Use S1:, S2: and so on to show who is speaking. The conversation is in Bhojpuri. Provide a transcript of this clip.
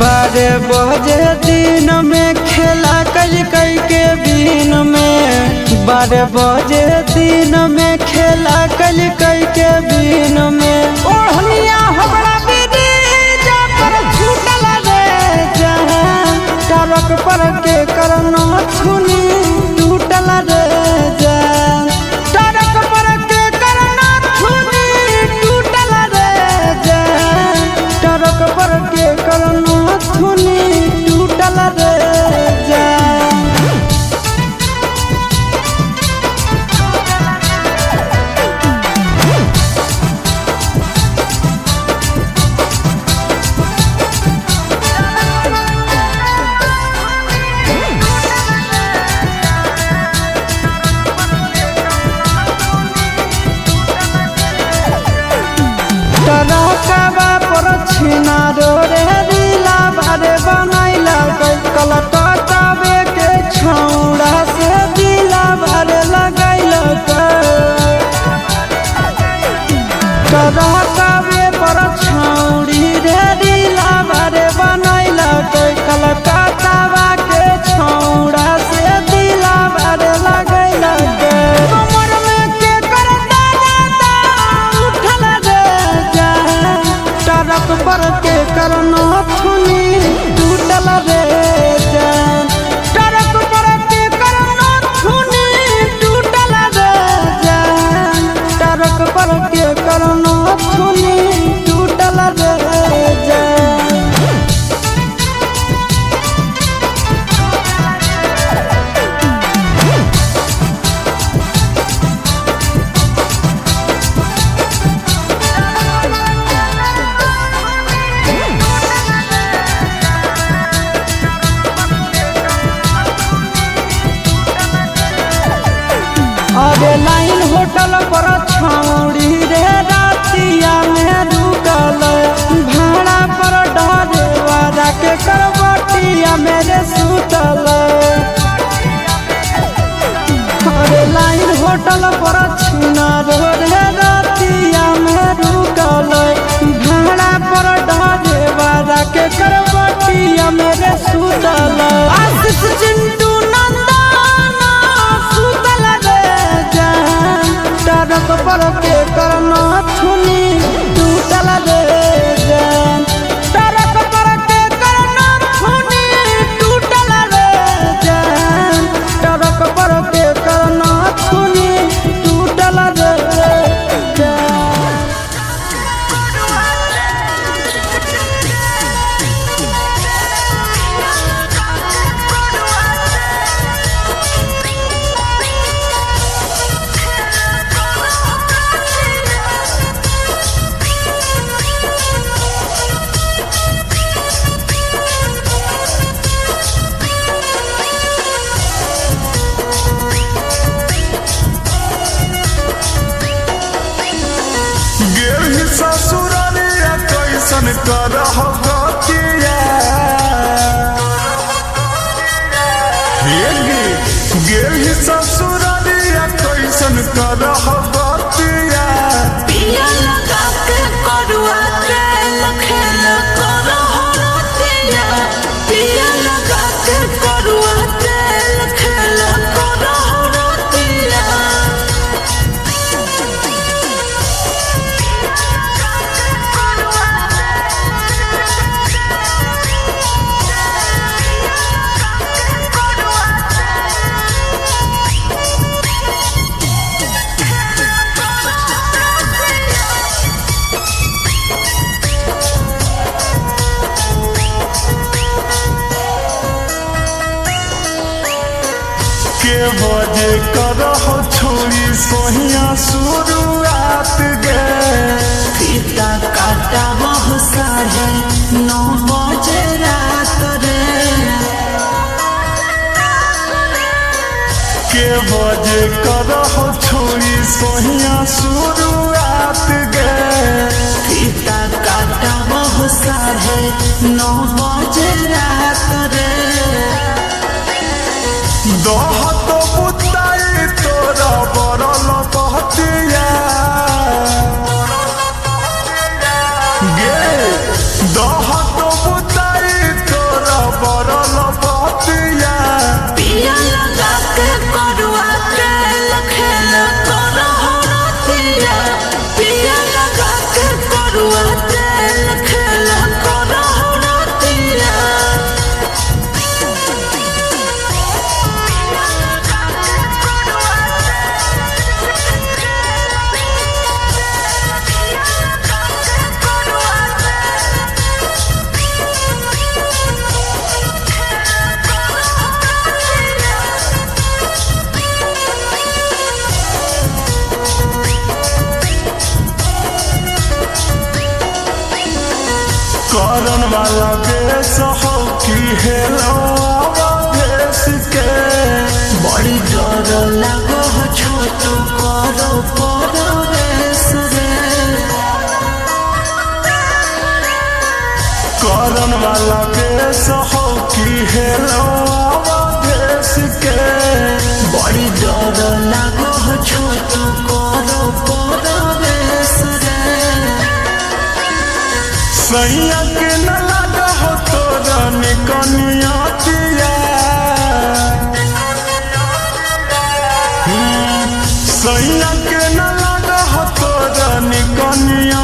S1: 12 बजे दिन में खेला कल कई के बीन में 12 बजे दिन में खेला कल कई के बीन में ओढ़निया हमरा बीदी जा पर छूटल रे जहां टरक पर के करना छुनी टूटल रे जहां टरक पर के करना छुनी टूटल रे जहां टरक पर के करना छुनी टूटल रे जहां टरकवा पर छिना रे रीला बारे बनैला कलकत्तावे के छौड़ा से दिला बारे लगैला टरकवे पर छौड़ी रे रीला बारे बनैला कलकत्तावा के छौड़ा से दिला बारे लगैला कमर में के कर दादा उठल रे टरक पर के करना छुनी टूटल रे जान टरक पर के करना छुनी टूटल रे जान टरक पर के करना छुनी टूटल रे जान अरे लाइन होटल पर छौड़ी रे रातिया में रुकल भाड़ा पर डरे वाला के करवटिया मेरे सुतल अरे लाइन होटल पर छुना रे रातिया में रुकल भाड़ा पर डरे वाला के करवटिया मेरे सुतल आशीष चिंटू नंदना सुतल टरक पर के करना छुनी टूटल रे जान टरक पर के करना छुनी टूटल रे जान टरक पर के करना छुनी टूटल रे जान
S2: ससुरालिया कैसन करह गतिया गेल ससुरालिया कैसन करह गतिया
S3: पिया लगा के करुआ तेल खेल करह रतिया पिया लगा के करुआ तेल खेल करह रतिया
S2: के बजे करह छोड़ी सोहिया शुरुआत गे
S3: फीता काटा बहु 9:30 बजे रात रे
S2: के बजे करह छोड़ी सोहिया शुरुआत गे
S3: फीता काटा बहु 9:30 बजे रात रे
S2: दह तो बुताई तोरा बरल बहतिया गे दह तो बुताई वाला बेस हो कि हेलो भेस के
S3: बड़ी डर लागो हो छोटू करो परवेश रे
S2: करन वाला बेस हो कि हेलो भेस के
S3: बड़ी डर लागो हो छोटू करो परवेश रे
S2: सैया के न लगा हो तोरा निकनिया दिया सैया के न लगा हो तोरा निकनिया